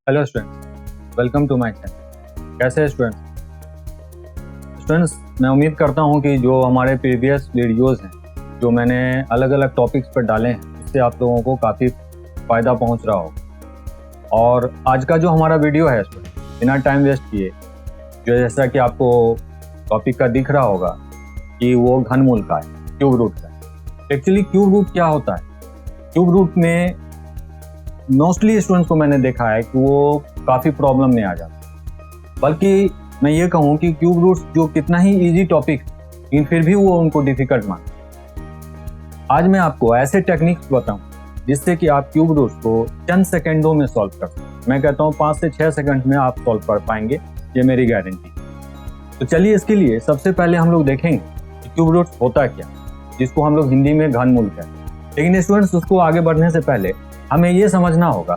Hello students, welcome to my channel. कैसे हैं students? मैं उम्मीद करता हूं कि जो हमारे प्रीवियस वीडियोस हैं, जो मैंने अलग अलग टॉपिक्स पर डाले हैं, उससे आप लोगों को काफ़ी फ़ायदा पहुंच रहा होगा। और आज का जो हमारा वीडियो है स्टूडेंट, बिना टाइम वेस्ट किए, जो जैसा कि आपको टॉपिक का दिख रहा होगा कि वो घनमूल का है, क्यूब रूट का है। एक्चुअली क्यूब रूट क्या होता है? क्यूब रूट में मोस्टली स्टूडेंट्स को मैंने देखा है कि वो काफ़ी प्रॉब्लम में आ जाते हैं। बल्कि मैं ये कहूँ कि क्यूब रूट्स जो कितना ही इजी टॉपिक, लेकिन फिर भी वो उनको डिफिकल्ट मानते हैं। आज मैं आपको ऐसे टेक्निक्स बताऊँ जिससे कि आप क्यूब रूट्स को चंद सेकेंडों में सॉल्व कर सकते। मैं कहता हूँ 5 से 6 सेकंड में आप सॉल्व कर पाएंगे, ये मेरी गारंटी। तो चलिए इसके लिए सबसे पहले हम लोग देखेंगे कि क्यूब रूट्स होता क्या, जिसको हम लोग हिंदी में घनमूल कहते हैं। लेकिन स्टूडेंट्स, उसको आगे बढ़ने से पहले हमें ये समझना होगा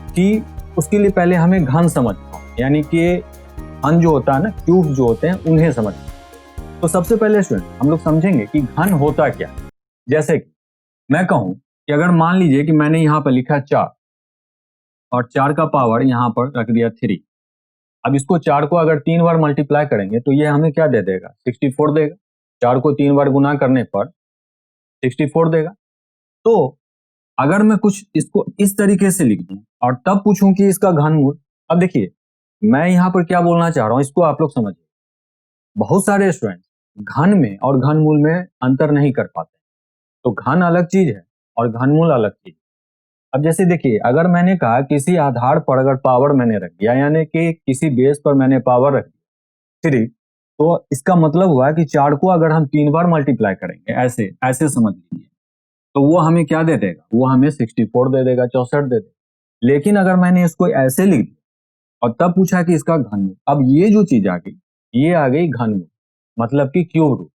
कि उसके लिए पहले हमें घन समझना होगा, यानी कि घन जो होता है ना, क्यूब जो होते हैं उन्हें समझना। तो सबसे पहले स्टूडेंट हम लोग समझेंगे कि घन होता क्या। जैसे कि मैं कहूं कि अगर मान लीजिए कि मैंने यहाँ पर लिखा 4 और 4 का पावर यहाँ पर रख दिया 3। अब इसको 4 को अगर 3 बार मल्टीप्लाई करेंगे तो ये हमें क्या दे देगा? 64 देगा। 4 को 3 बार गुना करने पर 64 देगा। तो अगर मैं कुछ इसको इस तरीके से लिख दूं और तब पूछूं कि इसका घनमूल, अब देखिए मैं यहाँ पर क्या बोलना चाह रहा हूँ, इसको आप लोग समझिए। बहुत सारे स्टूडेंट्स घन में और घनमूल में अंतर नहीं कर पाते। तो घन अलग चीज है और घनमूल अलग चीज। अब जैसे देखिए, अगर मैंने कहा किसी आधार पर अगर पावर मैंने रख दिया, यानी कि किसी बेस पर मैंने पावर रख दिया 3, तो इसका मतलब हुआ कि 4 को अगर हम 3 बार मल्टीप्लाई करेंगे, ऐसे ऐसे समझ लीजिए, तो वो हमें क्या दे देगा? वो हमें 64 दे देगा, 64 दे देगा। लेकिन अगर मैंने इसको ऐसे लिख दिया और तब पूछा कि इसका घनमूल, अब ये जो चीज आ गई, ये आ गई घनमूल, मतलब कि क्यूब रूट।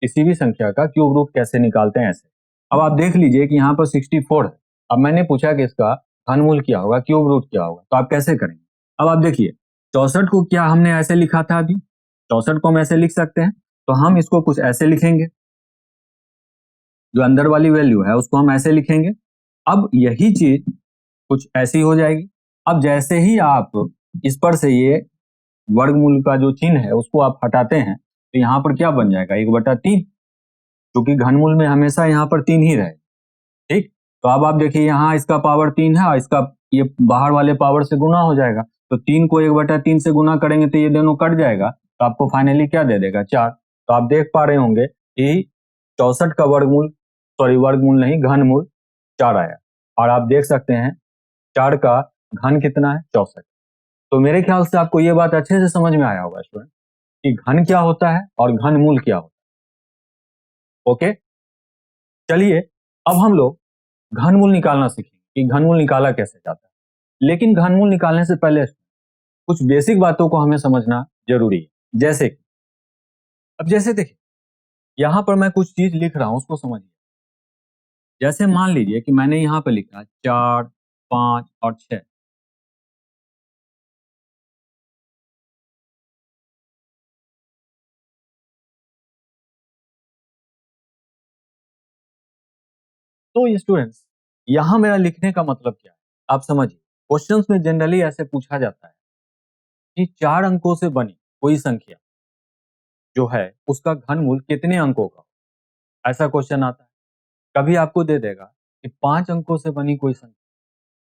किसी भी संख्या का क्यूब रूट कैसे निकालते हैं, ऐसे। अब आप देख लीजिए कि यहाँ पर 64 है। अब मैंने पूछा कि इसका घनमूल क्या होगा, क्यूब रूट क्या होगा, तो आप कैसे करेंगे? अब आप देखिए, 64 को क्या हमने ऐसे लिखा था? अभी 64 को हम ऐसे लिख सकते हैं, तो हम इसको कुछ ऐसे लिखेंगे। जो अंदर वाली वैल्यू है उसको हम ऐसे लिखेंगे। अब यही चीज कुछ ऐसी हो जाएगी। अब जैसे ही आप इस पर से ये वर्गमूल का जो चिन्ह है उसको आप हटाते हैं, तो यहाँ पर क्या बन जाएगा? 1/3, क्योंकि घनमूल में हमेशा यहाँ पर 3 ही रहे। ठीक, तो अब आप देखिए यहाँ इसका पावर 3 है और इसका ये बाहर वाले पावर से गुना हो जाएगा। तो 3 को 1/3 से गुना करेंगे तो ये दोनों कट जाएगा, तो आपको फाइनली क्या दे देगा? 4। तो आप देख पा रहे होंगे कि 64 का वर्गमूल, सॉरी वर्गमूल नहीं, घनमूल 4 आया। और आप देख सकते हैं 4 का घन कितना है? 64। तो मेरे ख्याल से आपको ये बात अच्छे से समझ में आया होगा स्टूडेंट कि घन क्या होता है और घनमूल क्या होता है। ओके, चलिए अब हम लोग घनमूल निकालना सीखेंगे कि घनमूल निकाला कैसे जाता है। लेकिन घनमूल निकालने से पहले कुछ बेसिक बातों को हमें समझना जरूरी है। जैसे कि अब जैसे देखिए, यहाँ पर मैं कुछ चीज लिख रहा हूँ, उसको समझिए। जैसे मान लीजिए कि मैंने यहाँ पे लिखा 4, 5 और 6। तो स्टूडेंट्स, यहाँ मेरा लिखने का मतलब क्या है, आप समझिए। क्वेश्चंस में जनरली ऐसे पूछा जाता है कि 4 अंकों से बनी कोई संख्या जो है उसका घनमूल कितने अंकों का हो? ऐसा क्वेश्चन आता है। कभी आपको दे देगा कि 5 अंकों से बनी कोई संख्या,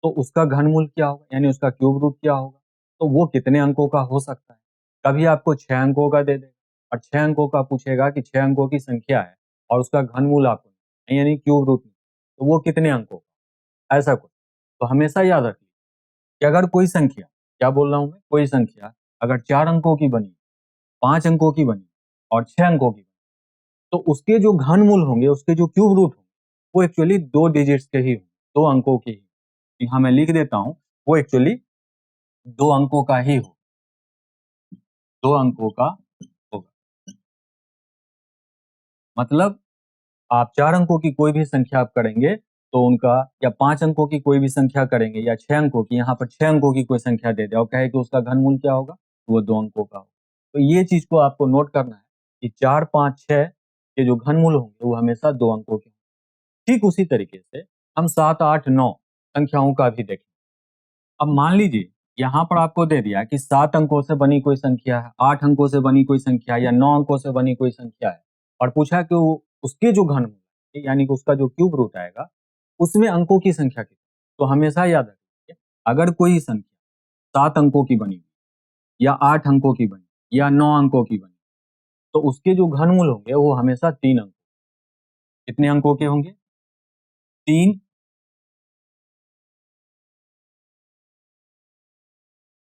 तो उसका घनमूल क्या होगा, यानी उसका क्यूब रूट क्या होगा, तो वो कितने अंकों का हो सकता है। कभी आपको 6 अंकों का दे देगा और 6 अंकों का पूछेगा कि 6 अंकों की संख्या है और उसका घनमूल आपको नहीं, यानी क्यूब रूट नहीं, तो वो कितने अंकों का, ऐसा कुछ। तो हमेशा याद रखिए कि अगर कोई संख्या, क्या बोल रहा हूं मैं, कोई संख्या अगर 4 अंकों की बनी, 5 अंकों की बनी और 6 अंकों की बनी, तो उसके जो घनमूल होंगे, उसके जो क्यूब रूट होंगे, वो एक्चुअली 2 डिजिट्स के ही होंगे, 2 अंकों के ही। यहाँ मैं लिख देता हूँ, वो एक्चुअली 2 अंकों का ही हो, 2 अंकों का होगा। मतलब आप 4 अंकों की कोई भी संख्या आप करेंगे तो उनका, या 5 अंकों की कोई भी संख्या करेंगे या 6 अंकों की, यहाँ पर 6 अंकों की कोई संख्या दे दे और कहे कि उसका घनमूल क्या होगा, तो वो 2 अंकों का होगा। तो ये चीज को आपको नोट करना है कि 4, 5, 6 के जो घनमूल होंगे वो हमेशा 2 अंकों के होंगे। ठीक उसी तरीके से हम 7, 8, 9 संख्याओं का भी देखें। अब मान लीजिए यहाँ पर आपको दे दिया कि 7 अंकों से बनी कोई संख्या है, 8 अंकों से बनी कोई संख्या है या 9 अंकों से बनी कोई संख्या है और पूछा कि उसके जो घनमूल है, यानी कि उसका जो क्यूब रूट आएगा, उसमें अंकों की संख्या कितनी है। तो हमेशा याद रखिए, अगर कोई संख्या 7 अंकों की बनी या 8 अंकों की बनी या 9 अंकों की बनी, तो उसके जो घनमूल होंगे वो हमेशा 3 अंक, कितने अंकों के होंगे? 3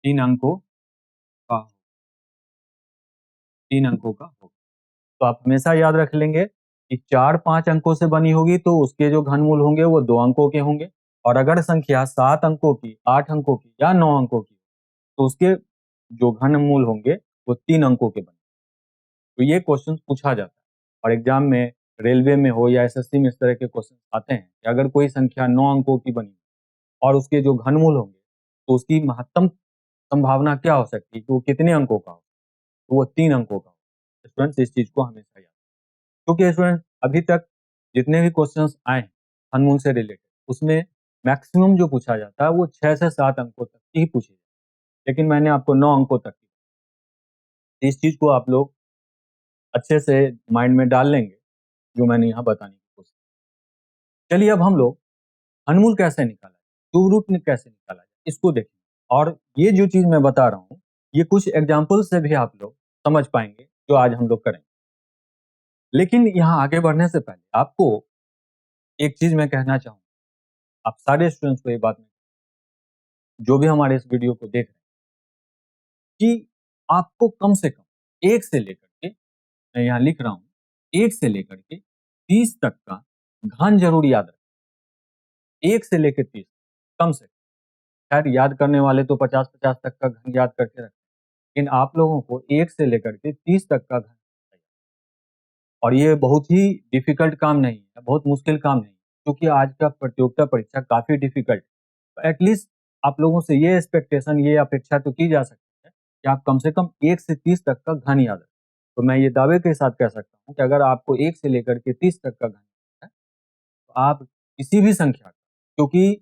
3 अंकों का 3 अंकों का होगा। तो आप हमेशा याद रख लेंगे कि 4-5 अंकों से बनी होगी तो उसके जो घनमूल होंगे वो 2 अंकों के होंगे, और अगर संख्या 7 अंकों की, 8 अंकों की या 9 अंकों की, तो उसके जो घनमूल होंगे वो 3 अंकों के बनेंगे। तो ये क्वेश्चन पूछा जाता है और एग्जाम में, रेलवे में हो या एसएससी में, इस तरह के क्वेश्चन आते हैं कि अगर कोई संख्या 9 अंकों की बनी और उसके जो घनमूल होंगे तो उसकी महत्तम संभावना क्या हो सकती है कि वो कितने अंकों का हो? तो वो 3 अंकों का हो। स्टूडेंट्स इस चीज को हमेशा याद, क्योंकि स्टूडेंट अभी तक जितने भी क्वेश्चंस आए हैं घनमूल से रिलेटेड, उसमें मैक्सिमम जो पूछा जाता है वो 6 से 7 अंकों तक की ही पूछी जाती है, लेकिन मैंने आपको 9 अंकों तक की। इस चीज को आप लोग अच्छे से माइंड में डाल लेंगे जो मैंने यहाँ बताने की कोशिश की। चलिए अब हम लोग घनमूल कैसे निकाला जाए, क्यूब रूट में कैसे निकाला जाए, इसको देखें। और ये जो चीज मैं बता रहा हूँ, ये कुछ एग्जाम्पल से भी आप लोग समझ पाएंगे जो आज हम लोग करेंगे। लेकिन यहाँ आगे बढ़ने से पहले आपको एक चीज मैं कहना चाहूँ, आप सारे स्टूडेंट्स को ये बात, जो भी हमारे इस वीडियो को देख रहे हैं, कि आपको कम से कम 1 से लेकर के, मैं यहाँ लिख रहा हूँ, 1 से लेकर के 30 तक का घन जरूर याद रखें। 1 से लेकर 30 कम से कम। खैर याद करने वाले तो 50-50 तक का घन याद करके रखें, लेकिन आप लोगों को 1 से लेकर के 30 तक का घन चाहिए। और ये बहुत ही डिफिकल्ट काम नहीं है, बहुत मुश्किल काम नहीं है, क्योंकि आज का प्रतियोगिता परीक्षा काफी डिफिकल्ट है। तो एटलीस्ट आप लोगों से ये एक्सपेक्टेशन, ये अपेक्षा तो की जा सकती है कि आप कम से कम 1 से 30 तक का घन याद रखें। तो मैं ये दावे के साथ कह सकता हूँ कि अगर आपको 1 से लेकर के 30 तक का घन याद है, तो आप किसी भी संख्या का, क्योंकि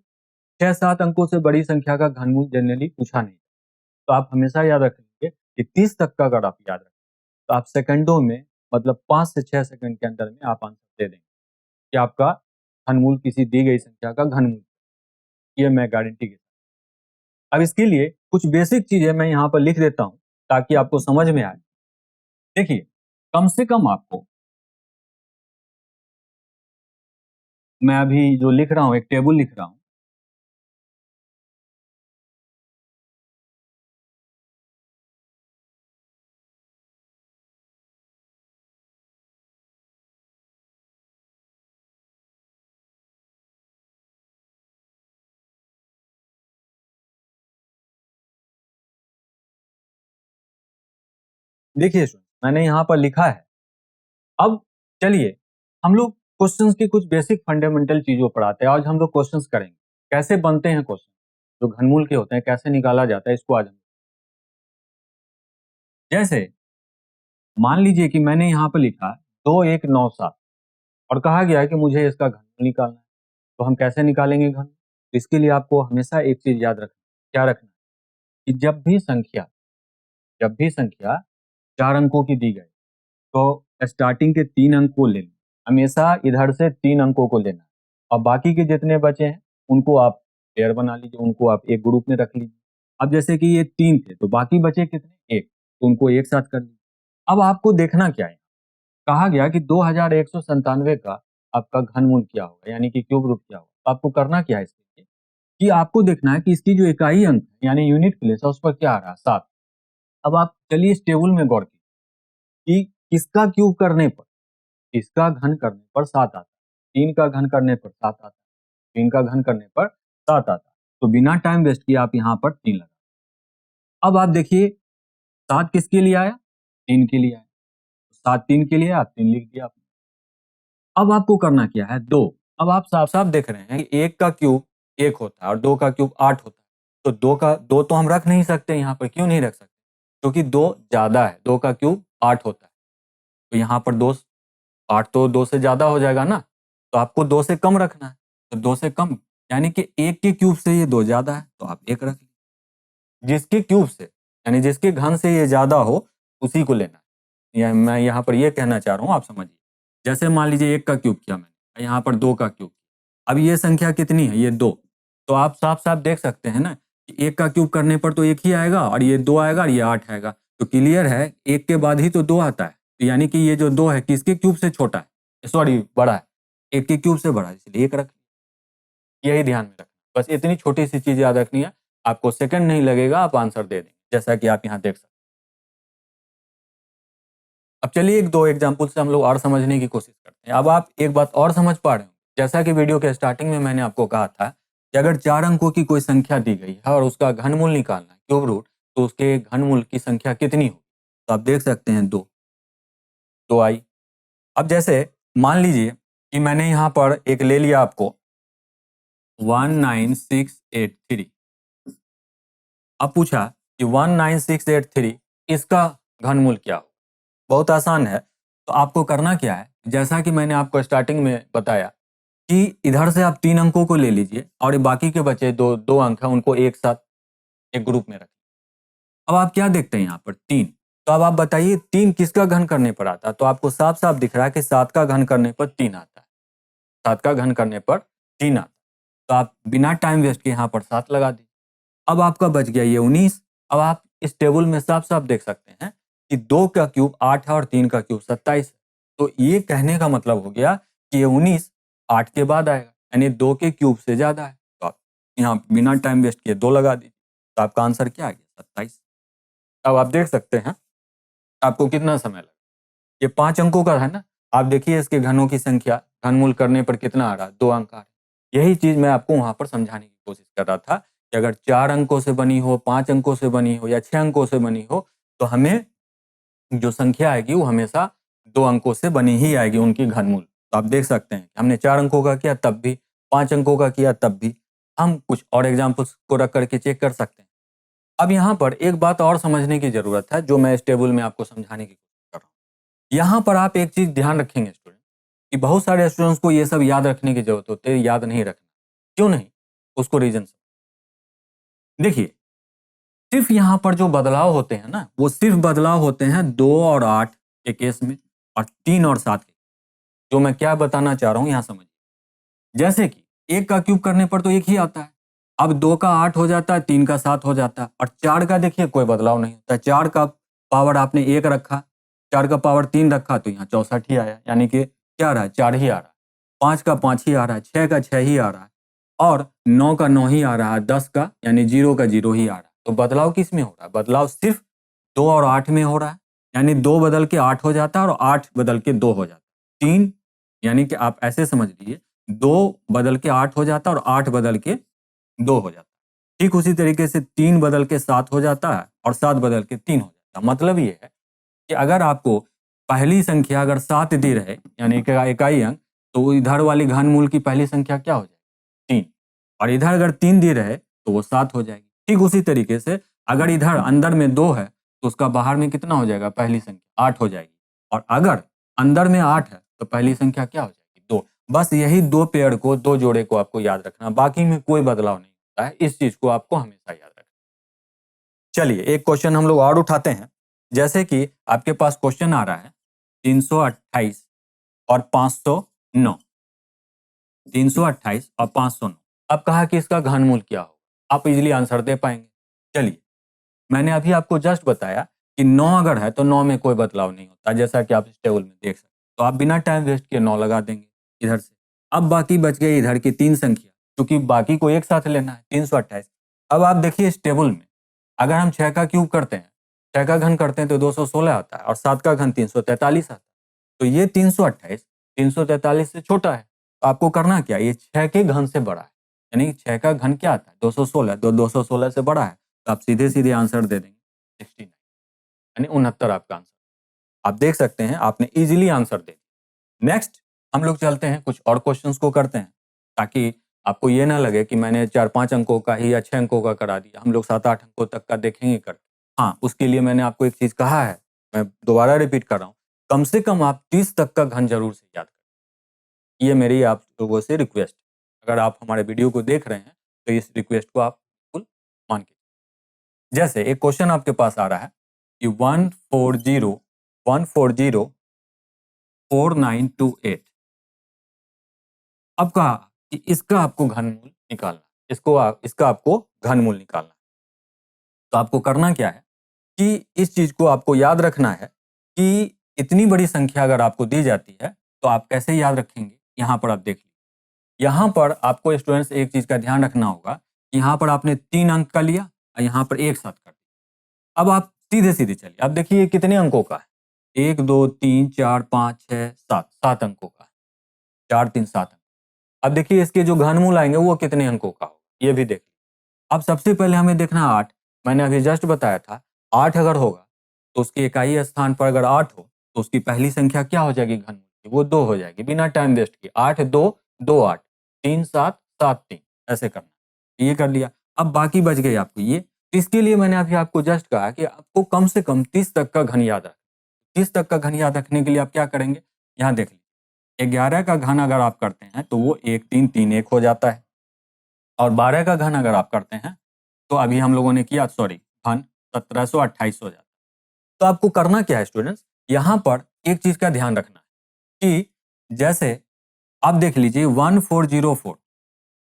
6-7 अंकों से बड़ी संख्या का घनमूल जनरली पूछा नहीं, तो आप हमेशा याद रखेंगे कि 30 तक का अगर आप याद रखें, तो आप सेकंडों में, मतलब 5 से 6 सेकंड के अंदर में आप आंसर दे देंगे कि आपका घनमूल किसी दी गई संख्या का घनमूल, ये मैं गारंटी के साथ। अब इसके लिए कुछ बेसिक चीजें मैं यहाँ पर लिख देता हूँ ताकि आपको समझ में आए। देखिए, कम से कम आपको, मैं अभी जो लिख रहा हूँ एक टेबल लिख रहा हूँ, देखिए मैंने यहाँ पर लिखा है। अब चलिए हम लोग क्वेश्चंस की कुछ बेसिक फंडामेंटल चीजों पर आते हैं। आज हम लोग क्वेश्चंस करेंगे, कैसे बनते हैं क्वेश्चन, जो घनमूल के होते हैं कैसे निकाला जाता है, इसको आज हम, जैसे मान लीजिए कि मैंने यहाँ पर लिखा 2197 और कहा गया है कि मुझे इसका घनमूल निकालना है, तो हम कैसे निकालेंगे घन? तो इसके लिए आपको हमेशा एक चीज याद रखना, क्या रखना है कि जब भी संख्या 4 अंकों की दी गई, तो स्टार्टिंग के 3 अंक को लेना, हमेशा इधर से 3 अंकों को लेना, और बाकी के जितने बचे हैं उनको आप पेयर बना लीजिए, उनको आप एक ग्रुप में रख लीजिए। अब जैसे कि ये 3 थे तो बाकी बचे कितने? 1, तो उनको एक साथ कर लीजिए। अब आपको देखना क्या है, कहा गया कि 2197 का आपका घनमूल क्या होगा, यानी कि क्यूब रूट क्या होगा। तो आपको करना क्या है इसके लिए, कि आपको देखना है कि इसकी जो इकाई अंक है, यानी यूनिट प्लेस है, उस पर क्या आ रहा है? 7। अब आप चलिए इस टेबल में गौर कीजिए कि किसका क्यूब करने पर, इसका घन करने पर 7 आता है, 3 का घन करने पर 7 आता है, 3 का घन करने पर 7 आता है। तो बिना टाइम वेस्ट किए आप यहाँ पर 3 लगा। अब आप देखिए 7 किसके लिए आया? 3 के लिए आया। 7 3 के लिए, आप 3 लिख दिया आपने। अब आपको करना क्या है? 2। अब आप साफ-साफ देख रहे हैं कि 1 का क्यूब 1 होता है और 2 का क्यूब 8 होता है। तो 2 तो हम रख नहीं सकते यहाँ पर, क्यों नहीं रख सकते? क्योंकि 2 ज़्यादा है, 2 का क्यूब 8 होता है। तो यहाँ पर 2, 8 तो 2 से ज़्यादा हो जाएगा ना, तो आपको 2 से कम रखना है। तो 2 से कम यानी कि एक के क्यूब से ये 2 ज्यादा है तो आप 1 रख लीजिए। जिसके क्यूब से यानी जिसके घन से ये ज्यादा हो उसी को लेना है। या मैं यहाँ पर ये कहना चाह रहा हूँ, आप समझिए। जैसे मान लीजिए 1 का क्यूब किया मैंने, यहाँ पर 2 का क्यूब। अब ये संख्या कितनी है? ये 2। तो आप साफ साफ देख सकते हैं ना कि 1 का क्यूब करने पर तो 1 ही आएगा और ये 2 आएगा और ये 8 आएगा। तो क्लियर है 1 के बाद ही तो 2 आता है। तो यानी कि ये जो 2 है किसके क्यूब से छोटा है, सॉरी बड़ा है, 1 के क्यूब से बड़ा है, इसलिए 1 रख। यही ध्यान में रखना, बस इतनी छोटी सी चीज याद रखनी है। आपको सेकंड नहीं लगेगा, आप आंसर दे देंगे, जैसा कि आप यहाँ देख सकते हैं। अब चलिए एक दो एग्जाम्पल से हम लोग और समझने की कोशिश करते हैं। अब आप एक बात और समझ पा रहे हो, जैसा कि वीडियो के स्टार्टिंग में मैंने आपको कहा था कि अगर 4 अंकों की कोई संख्या दी गई है और उसका घनमूल निकालना है, क्यूब रूट, तो उसके घनमूल की संख्या कितनी होगी? तो आप देख सकते हैं 2 आई। अब जैसे मान लीजिए कि मैंने यहाँ पर एक ले लिया आपको 19683। अब पूछा कि 19683 इसका घनमूल क्या हो? बहुत आसान है। तो आपको करना क्या है, जैसा कि मैंने आपको स्टार्टिंग में बताया कि इधर से आप 3 अंकों को ले लीजिए और बाकी के बचे दो अंक हैं उनको एक साथ एक ग्रुप में रखिए। अब आप क्या देखते हैं यहाँ पर 3। तो अब आप बताइए 3 किसका घन करने पर आता है? तो आपको साफ साफ दिख रहा है कि 7 का घन करने पर 3 आता है। 7 का घन करने पर 3 आता है। तो आप बिना टाइम वेस्ट के यहाँ पर 7 लगा दीजिए। अब आपका बच गया ये 19। अब आप इस टेबल में साफ साफ देख सकते हैं कि 2 का क्यूब 8 है और 3 का क्यूब 27 है। तो ये कहने का मतलब हो गया कि ये 19 8 के बाद आएगा, यानी 2 के क्यूब से ज्यादा है। तो आप यहाँ बिना टाइम वेस्ट किए 2 लगा दीजिए, तो आपका आंसर क्या आ गया? 27। अब आप देख सकते हैं आपको कितना समय लगा। ये 5 अंकों का है ना, आप देखिए इसके घनों की संख्या घनमूल करने पर कितना आ रहा है? 2 अंक आ रहा है। यही चीज मैं आपको वहां पर समझाने की कोशिश कर रहा था कि अगर 4 अंकों से बनी हो, 5 अंकों से बनी हो या 6 अंकों से बनी हो, तो हमें जो संख्या आएगी वो हमेशा 2 अंकों से बनी ही आएगी, उनकी घनमूल। तो आप देख सकते हैं हमने 4 अंकों का किया तब भी, 5 अंकों का किया तब भी। हम कुछ और एग्जाम्पल्स को रख करके चेक कर सकते हैं। अब यहाँ पर एक बात और समझने की जरूरत है जो मैं इस टेबल में आपको समझाने की कोशिश कर रहा हूँ। यहाँ पर आप एक चीज ध्यान रखेंगे स्टूडेंट, कि बहुत सारे स्टूडेंट्स को ये सब याद रखने की जरूरत होती है, याद नहीं रखना। क्यों नहीं? उसको रीजन देखिए। सिर्फ यहाँ पर जो बदलाव होते हैं ना, वो सिर्फ बदलाव होते हैं 2 और 8 के केस में और 3 और 7 के। जो मैं क्या बताना चाह रहा हूँ यहाँ समझिए। जैसे कि 1 का क्यूब करने पर तो 1 ही आता है। अब 2 का 8 हो जाता है, 3 का 7 हो जाता है और 4 का देखिए कोई बदलाव नहीं होता है। 4 का पावर आपने 1 रखा, 4 का पावर 3 रखा तो यहाँ 64 ही आया, यानी कि क्या आ रहा है? 4 ही आ रहा है। 5 का 5 ही आ रहा है, 6 का 6 ही आ रहा है और 9 का 9 ही आ रहा है, 10 का यानी 0 का 0 ही आ रहा है। तो बदलाव किस में हो रहा है? बदलाव सिर्फ 2 और 8 में हो रहा है, यानी 2 बदल के 8 हो जाता है और 8 बदल के 2 हो जाता है। 3 यानी कि आप ऐसे समझ लीजिए 2 बदल के 8 हो जाता है और 8 बदल के 2 हो जाता है। ठीक उसी तरीके से 3 बदल के 7 हो जाता है और 7 बदल के 3 हो जाता है। मतलब ये है कि अगर आपको पहली संख्या अगर 7 दी रहे यानी कि इकाई अंक, तो इधर वाली घनमूल की पहली संख्या क्या हो जाएगी? 3। और इधर अगर 3 दी रहे तो वो 7 हो जाएगी। ठीक उसी तरीके से अगर इधर अंदर में 2 है तो उसका बाहर में कितना हो जाएगा? पहली संख्या 8 हो जाएगी। और अगर अंदर में 8 है तो पहली संख्या क्या हो जाएगी? 2। बस यही 2 पेयर को, 2 जोड़े को आपको याद रखना, बाकी में कोई बदलाव नहीं होता है। इस चीज को आपको हमेशा याद रखना। चलिए एक क्वेश्चन हम लोग और उठाते हैं। जैसे कि आपके पास क्वेश्चन आ रहा है 328 और 509। 328 और 509। अब कहा कि इसका घनमूल क्या हो, आप इजीली आंसर दे पाएंगे। चलिए मैंने अभी आपको जस्ट बताया कि 9 अगर है तो 9 में कोई बदलाव नहीं होता, जैसा कि आप इस टेबल में देख सकते हैं। तो आप बिना टाइम वेस्ट किए 9 लगा देंगे इधर से। अब बाकी बच गई इधर की 3 संख्या, क्योंकि बाकी को एक साथ लेना है, 328। अब आप देखिए इस टेबल में अगर हम 6 का क्यूब करते हैं, 6 का घन करते हैं तो 216 आता है और 7 का घन 343 आता है। तो ये 328 343 से छोटा है। तो आपको करना क्या है? ये 6 के घन से बड़ा है, यानी 6 का घन क्या आता है? 216। तो 216 से बड़ा है, तो आप सीधे सीधे आंसर दे देंगे 69, यानी 69 आपका आंसर। आप देख सकते हैं आपने इजीली आंसर दे दिया। नेक्स्ट हम लोग चलते हैं कुछ और क्वेश्चंस को करते हैं, ताकि आपको ये ना लगे कि मैंने 4-5 अंकों का ही या 6 अंकों का करा दिया। हम लोग 7-8 अंकों तक का देखेंगे करके। हाँ, उसके लिए मैंने आपको एक चीज कहा है, मैं दोबारा रिपीट कर रहा हूँ, कम से कम आप 30 तक का घन जरूर से याद करें। ये मेरी आप लोगों से रिक्वेस्ट है। अगर आप हमारे वीडियो को देख रहे हैं तो इस रिक्वेस्ट को आप बिल्कुल मान के, जैसे एक क्वेश्चन आपके पास आ रहा है कि 1404928, अब कहा कि इसका आपको घनमूल निकालना, इसका आपको घनमूल निकालना। तो आपको करना क्या है कि इस चीज को आपको याद रखना है कि इतनी बड़ी संख्या अगर आपको दी जाती है तो आप कैसे याद रखेंगे। यहाँ पर आप देख लीजिए, यहाँ पर आपको स्टूडेंट्स एक चीज का ध्यान रखना होगा कि यहाँ पर आपने 3 अंक का लिया और यहाँ पर एक साथ कर दिया। अब आप सीधे सीधे चलिए, अब देखिए कितने अंकों का है, 1 2 3 4 5 6 7, 7 अंकों का है, 4 3 7 अंक। अब देखिए इसके जो घनमूल आएंगे वो कितने अंकों का होगा, ये भी देख लीजिए। अब सबसे पहले हमें देखना 8, मैंने अभी जस्ट बताया था 8 अगर होगा तो उसके इकाई स्थान पर अगर 8 हो तो उसकी पहली संख्या क्या हो जाएगी घनमूल की, वो 2 हो जाएगी, बिना टाइम वेस्ट किए। 8 2 2 8 3 7 7 3, ऐसे करना, ये कर लिया। अब बाकी बच गई आपको ये, तो इसके लिए मैंने अभी आपको जस्ट कहा कि आपको कम से कम 30 तक का घन याद रखना। 30 तक का घन याद रखने के लिए आप क्या करेंगे, यहाँ देख लीजिए, 11 का घन अगर आप करते हैं तो वो 1 3 3 1 हो जाता है, और 12 का घन अगर आप करते हैं तो अभी हम लोगों ने किया, सॉरी, घन 1728 हो जाता है। तो आपको करना क्या है स्टूडेंट्स, यहाँ पर एक चीज का ध्यान रखना है कि जैसे आप देख लीजिए 1404,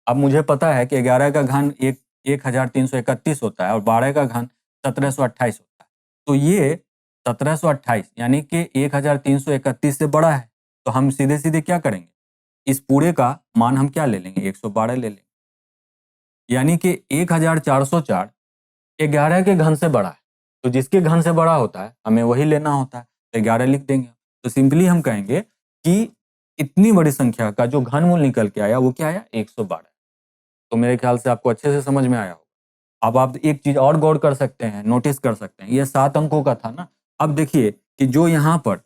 अब मुझे पता है कि 11 का घन 1331 होता है और 12 का घन 1728 होता है, तो ये 1728 यानी कि 1331 से बड़ा है, तो हम सीधे सीधे क्या करेंगे, इस पूरे का मान हम क्या ले लेंगे, 112 ले लेंगे, यानी कि 1404 11 के घन से बड़ा है, तो जिसके घन से बड़ा होता है हमें वही लेना होता है, तो 11 लिख देंगे। तो सिंपली हम कहेंगे कि इतनी बड़ी संख्या का जो घनमूल निकल के आया वो क्या आया, 112। तो मेरे ख्याल से आपको अच्छे से समझ में आया होगा। अब आप एक चीज और गौर कर सकते हैं, नोटिस कर सकते हैं, ये 7 अंकों का था ना। अब देखिए कि जो यहाँ पर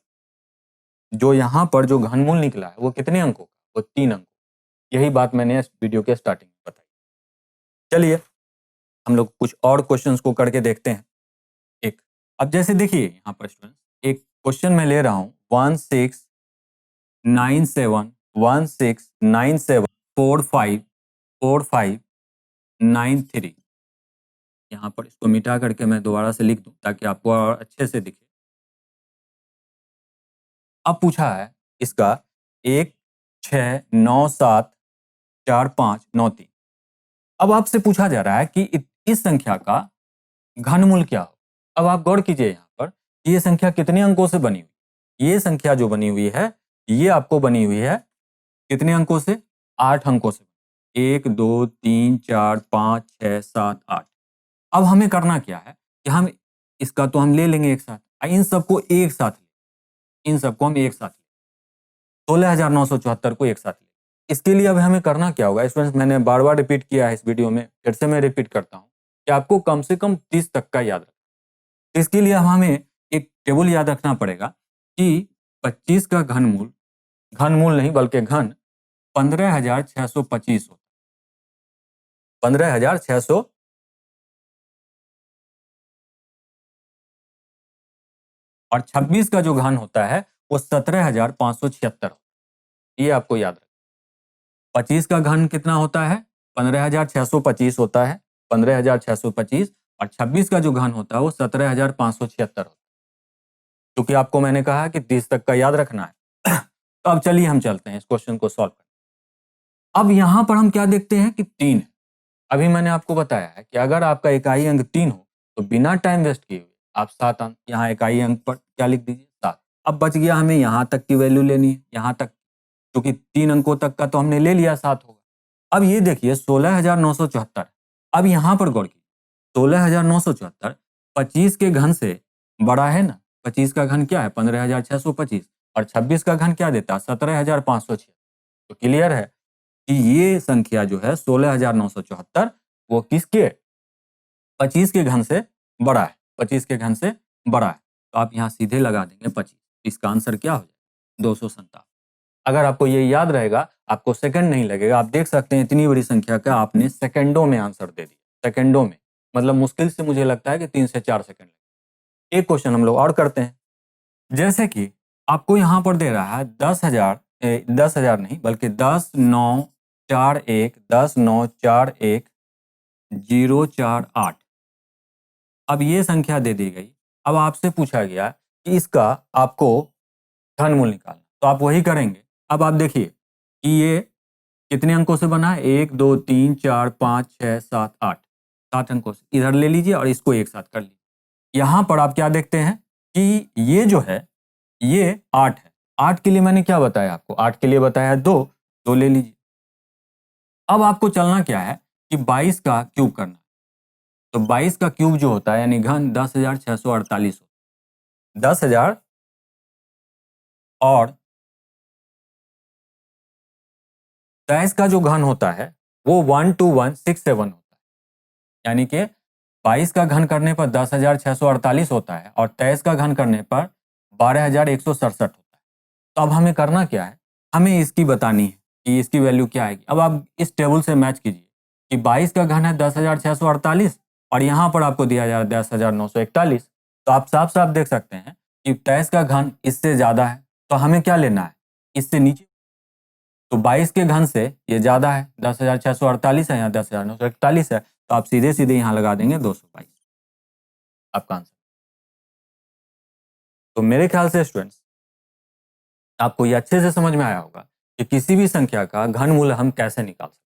जो घनमूल निकला है वो कितने अंकों का, वो 3 अंकों। यही बात मैंने इस वीडियो के स्टार्टिंग में बताई। चलिए हम लोग कुछ और क्वेश्चंस को करके देखते हैं। एक, अब जैसे देखिए यहाँ पर स्टूडेंट एक क्वेश्चन मैं ले रहा हूँ 16971697454593। यहाँ पर इसको मिटा करके मैं दोबारा से लिख दूं ताकि आपको और अच्छे से दिखे। अब पूछा है इसका 1697453। अब आपसे पूछा जा रहा है कि इस संख्या का घनमूल क्या हो। अब आप गौर कीजिए यहाँ पर कि ये संख्या कितने अंकों से बनी हुई, ये संख्या जो बनी हुई है ये आपको बनी हुई है कितने अंकों से, 8 अंकों से, 1 2 3 4 5 6 7 8। अब हमें करना क्या है कि हम इसका तो हम ले लेंगे एक साथ, इन सबको एक साथ ले, इन सबको हम एक साथ ले, 16,974 को एक साथ ले। इसके लिए अब हमें करना क्या होगा स्टूडेंट्स, मैंने बार बार रिपीट किया है इस वीडियो में, फिर से मैं रिपीट करता हूँ कि आपको कम से कम 30 तक का याद रखना। इसके लिए हमें एक टेबल याद रखना पड़ेगा कि 25 का घनमूल, घनमूल नहीं बल्कि घन 15,625 होता है, 15,600, और 26 का जो घन होता है वो 17,576 होता है। ये आपको याद रखना। 25 का घन कितना होता है, 15,625 होता है, 15,625, और 26 का जो घन होता है वो 17,576 होता है। क्योंकि आपको मैंने कहा कि 30 तक का याद रखना है। तो अब चलिए हम चलते हैं इस क्वेश्चन को सॉल्व करने। अब यहां पर हम क्या देखते हैं कि 3 है। अभी मैंने आपको बताया है कि अगर आपका इकाई अंक 3 हो तो बिना टाइम वेस्ट किए हुए आप 7 अंक यहाँ इकाई अंक पर क्या लिख दीजिए, 7। अब बच गया हमें यहाँ तक की वैल्यू लेनी है, यहाँ तक, क्योंकि 3 अंकों तक का तो हमने ले लिया, 7 होगा। अब ये देखिए 16,974, अब यहाँ पर गौर कीजिए, 16,974 25 के घन से बड़ा है ना, 25 का घन क्या है 15,625, और 26 का घन क्या देता है 17,576। तो क्लियर है कि ये संख्या जो है 16,974 वो किसके, 25 के घन से बड़ा है, 25 के घन से बड़ा है। तो आप यहाँ सीधे लगा देंगे 25, इसका आंसर क्या हो जाएगा 257। अगर आपको ये याद रहेगा आपको सेकंड नहीं लगेगा। आप देख सकते हैं इतनी बड़ी संख्या का आपने सेकंडों में आंसर दे दिया, सेकंडों में, मतलब मुश्किल से मुझे लगता है कि 3 से 4 सेकंड लगे। एक क्वेश्चन हम लोग और करते हैं। जैसे कि आपको यहाँ पर दे रहा है 10,000 नहीं बल्कि 10 9 10,9,4,1,0,4,8। अब ये संख्या दे दी गई। अब आपसे पूछा गया कि इसका आपको घनमूल निकालना, तो आप वही करेंगे। अब आप देखिए कि ये कितने अंकों से बना है, 1 2 3 4 5 6 7 8, 7 अंकों से। इधर ले लीजिए और इसको एक साथ कर लीजिए। यहाँ पर आप क्या देखते हैं कि ये जो है ये 8 है। 8 के लिए मैंने क्या बताया आपको, 8 के लिए बताया 2 ले लीजिए। अब आपको चलना क्या है कि 22 का क्यूब करना है। तो 22 का क्यूब जो होता है यानी घन 10,648 होता है। 10,000 और 23 का जो घन होता है वो 12167 होता है। यानी कि 22 का घन करने पर 10,648 होता है और 23 का घन करने पर 12,167 होता है। तो अब हमें करना क्या है, हमें इसकी बतानी है कि इसकी वैल्यू क्या आएगी। अब आप इस टेबल से मैच कीजिए कि 22 का घन है 10,648 और यहाँ पर आपको दिया जा रहा है 10,941। तो आप साफ साफ देख सकते हैं कि 23 का घन इससे ज़्यादा है, तो हमें क्या लेना है, इससे नीचे। तो 22 के घन से ये ज़्यादा है, 10,648 है, यहाँ 10,941 है, तो आप सीधे सीधे यहाँ लगा देंगे 222 आपका आंसर। तो मेरे ख्याल से स्टूडेंट्स आपको ये अच्छे से समझ में आया होगा कि किसी भी संख्या का घनमूल हम कैसे निकाल सकते हैं,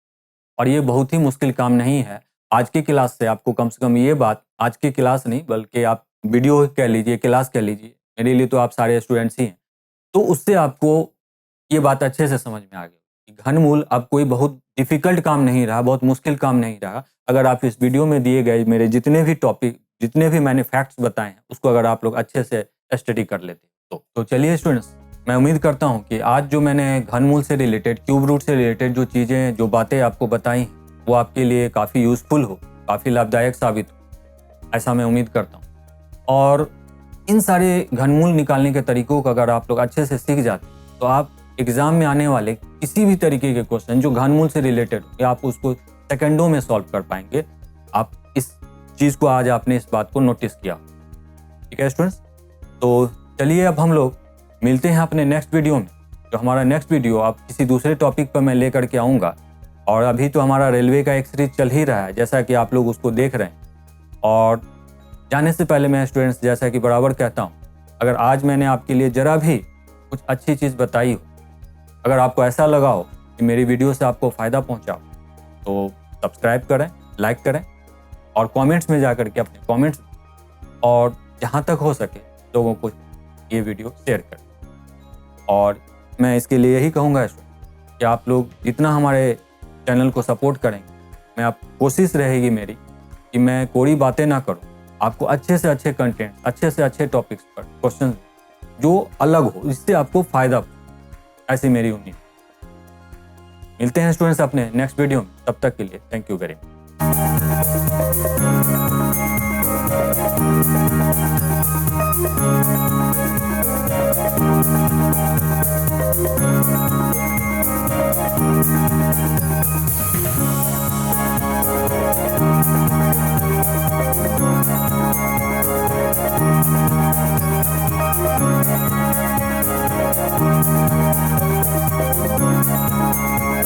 और ये बहुत ही मुश्किल काम नहीं है। आज की क्लास से आपको कम से कम ये बात, आज की क्लास नहीं बल्कि आप वीडियो कह लीजिए, क्लास कह लीजिए, मेरे लिए तो आप सारे स्टूडेंट्स ही हैं, तो उससे आपको ये बात अच्छे से समझ में आ गई कि घनमूल अब कोई बहुत डिफिकल्ट काम नहीं रहा, बहुत मुश्किल काम नहीं रहा। अगर आप इस वीडियो में दिए गए मेरे जितने भी टॉपिक, जितने भी मैंने फैक्ट्स बताए हैं, उसको अगर आप लोग अच्छे से स्टडी कर लेते तो चलिए स्टूडेंट्स, मैं उम्मीद करता हूँ कि आज जो मैंने घनमूल से रिलेटेड, क्यूब रूट से रिलेटेड जो चीज़ें, जो बातें आपको बताई वो आपके लिए काफ़ी यूज़फुल हो, काफ़ी लाभदायक साबित हो, ऐसा मैं उम्मीद करता हूँ। और इन सारे घनमूल निकालने के तरीकों को अगर आप लोग अच्छे से सीख जाते तो आप एग्जाम में आने वाले किसी भी तरीके के क्वेश्चन जो घनमूल से रिलेटेड हो, आप उसको सेकंडों में सॉल्व कर पाएंगे। आप इस चीज़ को, आज आपने इस बात को नोटिस किया, ठीक है स्टूडेंट्स। तो चलिए अब हम लोग मिलते हैं अपने नेक्स्ट वीडियो में। जो हमारा नेक्स्ट वीडियो आप किसी दूसरे टॉपिक पर मैं लेकर के आऊँगा। और अभी तो हमारा रेलवे का एक सीरीज चल ही रहा है, जैसा कि आप लोग उसको देख रहे हैं। और जाने से पहले मैं स्टूडेंट्स, जैसा कि बराबर कहता हूँ, अगर आज मैंने आपके लिए ज़रा भी कुछ अच्छी चीज़ बताई हो, अगर आपको ऐसा लगा हो कि मेरी वीडियो से आपको फ़ायदा पहुँचा हो, तो सब्सक्राइब करें, लाइक करें और कमेंट्स में जाकर के अपने कमेंट्स, और जहाँ तक हो सके लोगों को ये वीडियो शेयर करें। और मैं इसके लिए यही कहूँगा कि आप लोग जितना हमारे चैनल को सपोर्ट करेंगे, मैं आप कोशिश रहेगी मेरी कि मैं कोई बातें ना करूँ, आपको अच्छे से अच्छे कंटेंट, अच्छे से अच्छे टॉपिक्स पर क्वेश्चन जो अलग हो, इससे आपको फ़ायदा हो, ऐसी मेरी उम्मीद। मिलते हैं स्टूडेंट्स अपने नेक्स्ट वीडियो में, तब तक के लिए थैंक यू वेरी मच।